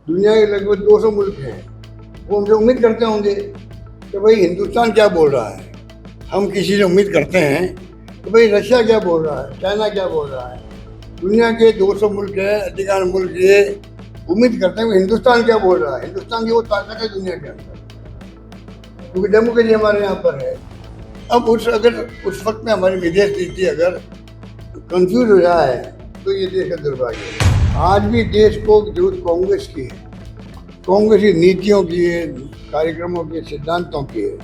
दुनिया के लगभग 200 मुल्क हैं। वो हमसे उम्मीद करते होंगे कि भाई हिंदुस्तान क्या बोल रहा है। हम किसी से उम्मीद करते हैं कि भाई रशिया क्या बोल रहा है, चाइना क्या बोल रहा है। दुनिया के 200 मुल्क हैं, अधिकांश मुल्क ये उम्मीद करते हैं कि हिंदुस्तान क्या बोल रहा है। हिंदुस्तान की वो ताकत है दुनिया के अंदर, क्योंकि डेमोक्रेसी हमारे यहाँ पर है। अब अगर उस वक्त में हमारी विदेश नीति अगर कंफ्यूज हो जाए तो ये देश का दुर्भाग्य है। आज भी देश को जरूरत कांग्रेस की है, कांग्रेस की नीतियों की है, कार्यक्रमों की, सिद्धांतों की है।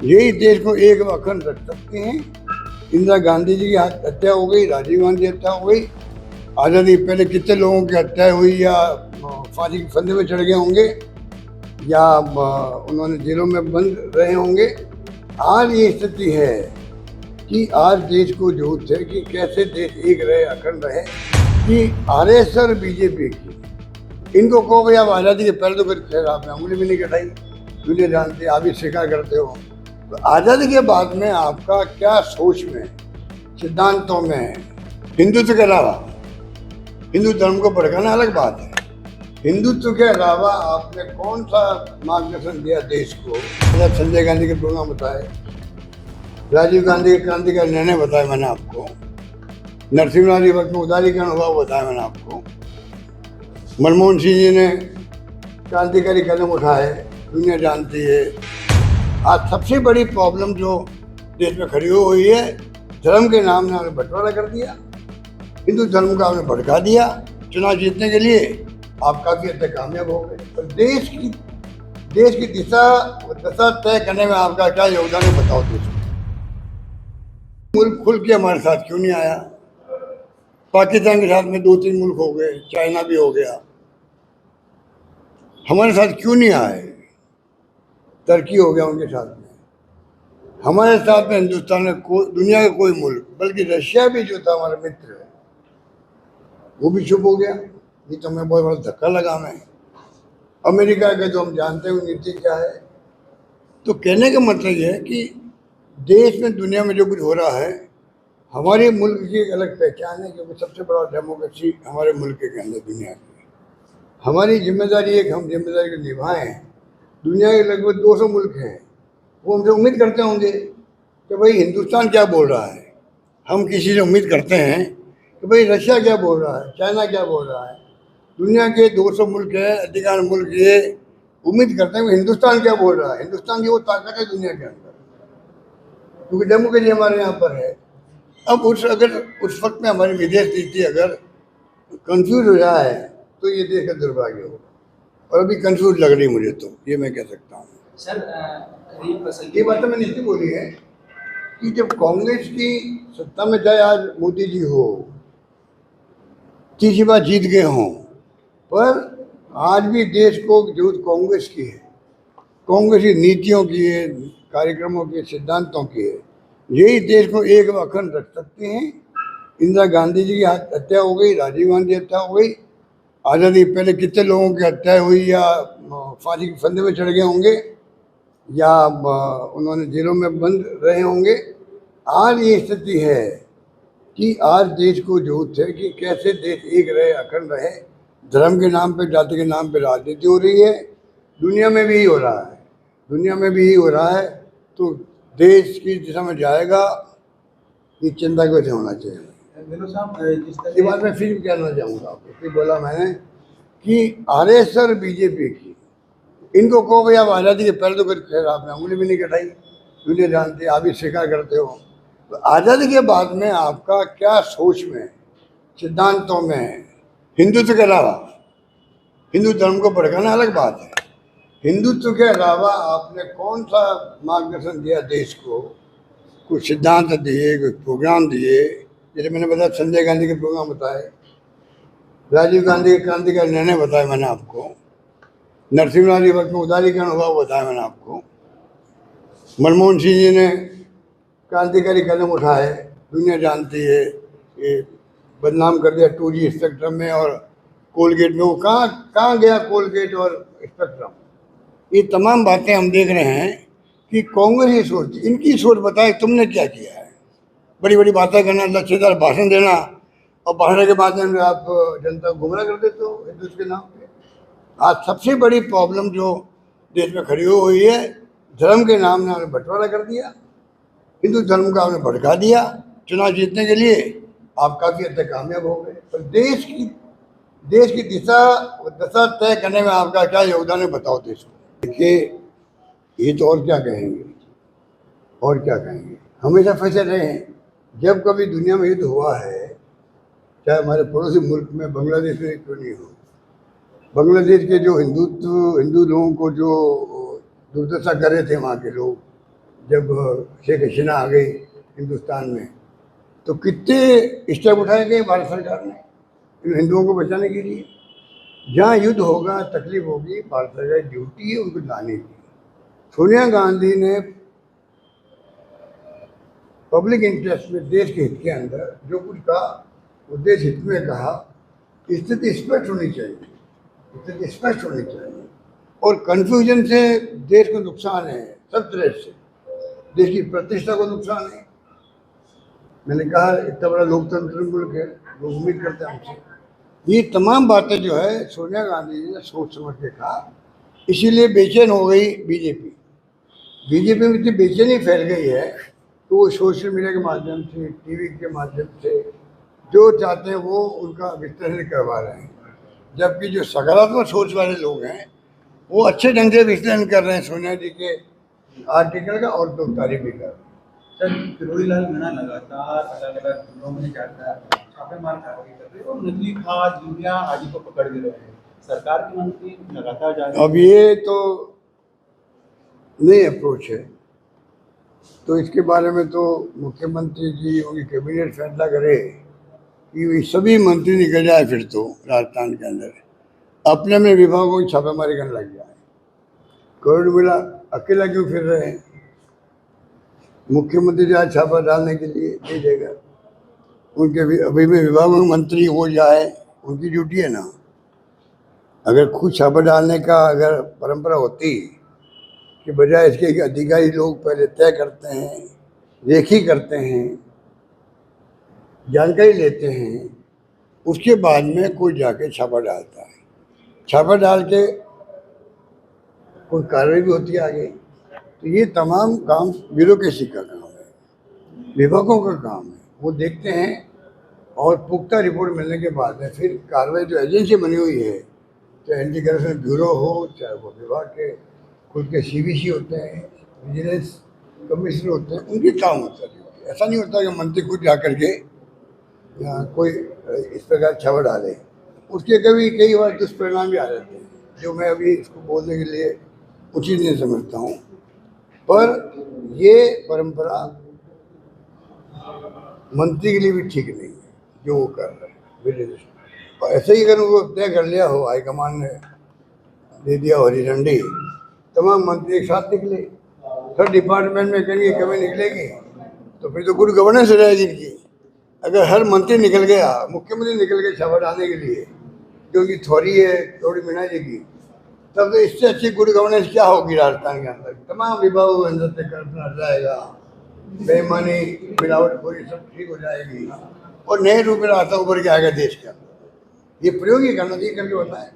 यही देश को एक अखंड रख सकते हैं। इंदिरा गांधी जी की हत्या हो गई, राजीव गांधी हत्या हो गई, आज़ादी पहले कितने लोगों की हत्या हुई, या फांसी के फंदे में चढ़ गए होंगे, या उन्होंने जेलों में बंद रहे होंगे। आज ये स्थिति है कि आज देश को जरूरत है कि कैसे देश एक रहे, अखंड रहे। कि आरएसएस और बीजेपी की इनको कहो भाई आप आज़ादी के पहले तो फिर खैर आपने उंगली भी नहीं कटाई, दुनिया जानते, आप भी स्वीकार करते हो। तो आज़ादी के बाद में आपका क्या सोच में, सिद्धांतों में, हिंदुत्व के अलावा हिंदू धर्म को भड़काना अलग बात है, हिंदुत्व के अलावा आपने कौन सा मार्गदर्शन दिया देश को। संजय गांधी के प्रोग्राम बताए, राजीव गांधी के क्रांति का निर्णय बताया मैंने आपको, नरसिम्हा जी वक्त में उदारीकरण हुआ वो बताया मैंने आपको, मनमोहन सिंह जी ने क्रांतिकारी कदम उठाए, दुनिया जानती है। आज सबसे बड़ी प्रॉब्लम जो देश में खड़ी हुई है, धर्म के नाम ने आपने बंटवारा कर दिया, हिंदू धर्म का आपने भड़का दिया। चुनाव जीतने के लिए आप काफ़ी हद तक कामयाब हो गए, पर देश की दशा तय करने में आपका क्या योगदान है बताओ। देश मुल्क खुल के हमारे साथ क्यों नहीं आया। पाकिस्तान के साथ में 2-3 मुल्क हो गए, चाइना भी हो गया, हमारे साथ क्यों नहीं आए। तुर्की हो गया उनके साथ में, हमारे साथ में हिंदुस्तान में दुनिया का कोई मुल्क, बल्कि रशिया भी जो था हमारा मित्र है, वो भी चुप हो गया। ये तो हमें बहुत बड़ा धक्का लगा। मैं अमेरिका के तो हम जानते हैं नीति क्या है। तो कहने का मतलब ये है कि देश में, दुनिया में जो कुछ हो रहा है, हमारे मुल्क की एक अलग पहचान है, क्योंकि सबसे बड़ा डेमोक्रेसी हमारे मुल्क के अंदर दुनिया की। हमारी जिम्मेदारी है कि हम जिम्मेदारी को निभाएं। दुनिया के लगभग 200 मुल्क हैं, वो हमसे उम्मीद करते होंगे कि भाई हिंदुस्तान क्या बोल रहा है। हम किसी से उम्मीद करते हैं कि भाई रशिया क्या बोल रहा है, चाइना क्या बोल रहा है। दुनिया के 200 मुल्क हैं, अधिकांश मुल्क ये उम्मीद करते हैं कि हिंदुस्तान क्या बोल रहा है। हिंदुस्तान की वो ताकत है दुनिया के अंदर, क्योंकि डेमोक्रेसी हमारे यहाँ पर है। अब अगर उस वक्त में हमारी विदेश नीति अगर कंफ्यूज हो जाए तो ये देश का दुर्भाग्य होगा। और अभी कंफ्यूज लग रही मुझे, तो ये मैं कह सकता हूँ। सर ये बात तो मैंने इसलिए बोली है कि जब कांग्रेस की सत्ता में जाए, आज मोदी जी हो, तीसरी बार जीत गए हों, पर आज भी देश को जरूरत कांग्रेस की है, कांग्रेस की नीतियों की है, कार्यक्रमों की, सिद्धांतों की है। यही देश को एक अखंड रख सकते हैं। इंदिरा गांधी जी की हत्या हो गई, राजीव गांधी हत्या हो गई, आज़ादी पहले कितने लोगों की हत्या हुई, या फांसी के फंदे में चढ़ गए होंगे, या उन्होंने जेलों में बंद रहे होंगे। आज ये स्थिति है कि आज देश को जरूरत है कि कैसे देश एक रहे, अखंड रहे। धर्म के नाम पे, जाति के नाम पे राजनीति हो रही है, दुनिया में भी ही हो रहा है, दुनिया में भी ही हो रहा है। तो देश की दिशा में जाएगा, ये चिंता कैसे होना चाहिए। ये बात मैं फिर कहना चाहूँगा आपको, फिर बोला मैंने कि आरएसएस और बीजेपी की इनको कहो भाई आप आज़ादी के पहले तो फिर खैर आपने उंगली भी नहीं कटाई, दुनिया जानते, आप भी स्वीकार करते हो। तो आज़ादी के बाद में आपका क्या सोच में, सिद्धांतों में, हिंदुत्व के अलावा हिंदू धर्म को भड़काना अलग बात है, हिंदुत्व के अलावा आपने कौन सा मार्गदर्शन दिया देश को। कुछ सिद्धांत दिए, कुछ प्रोग्राम दिए, जैसे मैंने बताया संजय गांधी के प्रोग्राम बताए, राजीव गांधी के क्रांति का निर्णय बताया मैंने आपको, नरसिम्हा जी वक्त में उदारीकरण हुआ वो बताया मैंने आपको, मनमोहन सिंह जी ने क्रांतिकारी कदम उठाए, दुनिया जानती है। ये बदनाम कर दिया 2G स्पेक्ट्रम में और कोलगेट में, वो कहाँ गया कोलगेट और स्पेक्ट्रम। ये तमाम बातें हम देख रहे हैं कि कांग्रेस ही सोचती, इनकी सोच बताए तुमने क्या किया है। बड़ी बड़ी बातें करना, लच्छेदार भाषण देना, और भाषण के बाद में आप जनता को गुमराह कर देते हो हिंदुत्व के नाम पे। आज सबसे बड़ी प्रॉब्लम जो देश में खड़ी हुई है, धर्म के नाम ने आपने बंटवारा कर दिया, हिंदू धर्म का आपने भड़का दिया। चुनाव जीतने के लिए आप काफ़ी हद तक कामयाब हो गए, पर देश की दशा तय करने में आपका क्या योगदान है, बताओ देश को। देखिए, ये तो और क्या कहेंगे, और क्या कहेंगे। हमेशा फंसे रहे हैं। जब कभी दुनिया में युद्ध हुआ है, चाहे हमारे पड़ोसी मुल्क में बांग्लादेश में क्यों नहीं हो, बांग्लादेश के जो हिंदू लोगों को जो दुर्दशा कर रहे थे वहाँ के लोग, जब शेख हसीना आ गई हिंदुस्तान में, तो कितने स्टेप उठाए गए भारत सरकार ने इन हिंदुओं को बचाने के लिए। जहाँ युद्ध होगा, तकलीफ होगी, भारत सरकार की ड्यूटी है उनको लाने की। सोनिया गांधी ने पब्लिक इंटरेस्ट में, देश के हित के अंदर जो कुछ कहा, वो देश हित में कहा। स्थिति स्पष्ट होनी चाहिए, स्थिति स्पष्ट होनी चाहिए। और कन्फ्यूजन से देश को नुकसान है, सब तरह से देश की प्रतिष्ठा को नुकसान है। मैंने कहा, इतना बड़ा लोकतंत्र मुल्क है, लोग उम्मीद करते हैं हमसे। ये तमाम बातें जो है सोनिया गांधी जी ने सोच समझ के कहा, इसीलिए बेचैन हो गई बीजेपी में इतनी बेचैनी फैल गई है, तो वो सोशल मीडिया के माध्यम से, टीवी के माध्यम से जो चाहते हैं वो उनका विश्लेषण करवा रहे हैं। जबकि जो सकारात्मक सोच वाले लोग हैं वो अच्छे ढंग से विश्लेषण कर रहे हैं सोनिया जी के आर्टिकल का, और तो तारीफ भी कर रहे हैं। सर, किरोड़ीलाल मीणा लगातार अलग अलग जिलों में जाकर छापेमार कार्रवाई कर रहे हैं और नकली खाद, यूरिया आदि को पकड़ भी रहे हैं। सरकार के मंत्री लगातार जा रहे हैं। अब ये तो नई अप्रोच है, तो इसके बारे में तो मुख्यमंत्री जी, उनकी कैबिनेट फैसला करे कि सभी मंत्री निकल जाए, फिर तो राजस्थान के अंदर अपने अपने विभागों की छापेमारी करने लग जाए। करोड़ मिला अकेला क्यों फिर रहे हैं? मुख्यमंत्री जो छापा डालने के लिए दे देगा, उनके अभी भी विभागों के मंत्री हो जाए, उनकी ड्यूटी है ना। अगर खुद छापा डालने का अगर परंपरा होती कि बजाय इसके कि अधिकारी लोग पहले तय करते हैं, रेखी करते हैं, जानकारी लेते हैं, उसके बाद में कोई जाके छापा डालता है, छापा डाल के कोई कार्रवाई भी होती है आगे। तो ये तमाम काम ब्यूरोक्रेसी का काम है, विभागों का काम है। वो देखते हैं और पुख्ता रिपोर्ट मिलने के बाद में फिर कार्रवाई, जो एजेंसी बनी हुई है, चाहे एंटी करप्शन ब्यूरो हो, चाहे वो विभाग के खुद के सीबीसी होते हैं, विजिलेंस कमिश्नर होते हैं, उनके काम होता है। ऐसा नहीं होता कि मंत्री खुद जा करके या कोई इस प्रकार छापा डाले, उसके कई बार दुष्परिणाम भी आ जाते हैं, जो मैं अभी इसको बोलने के लिए उचित नहीं समझता हूँ। पर ये परंपरा मंत्री के लिए भी ठीक नहीं है जो वो कर रहे हैं। और ऐसे ही अगर वो तय कर लिया हो, हाईकमान ने दे दिया हो हरी झंडी, तमाम मंत्री एक साथ निकले, हर डिपार्टमेंट में कहीं कमी निकलेगी, तो फिर तो गुड गवर्नेंस हो जाएगी इनकी। अगर हर मंत्री निकल गया, मुख्यमंत्री निकल गए छापा डालने के लिए, क्योंकि थोड़ी है थोड़ी मीणा जी की, तब तो इससे अच्छी गुड गवर्नेंस क्या होगी राजस्थान के अंदर। तमाम विभागों के अंदर से कल्पना हट जाएगा, बेईमानी, मिलावटखोरी सब ठीक हो जाएगी, और नए रूप में रास्ता उभर के आएगा देश के अंदर। ये प्रयोग ही करना चाहिए, करके बताएं।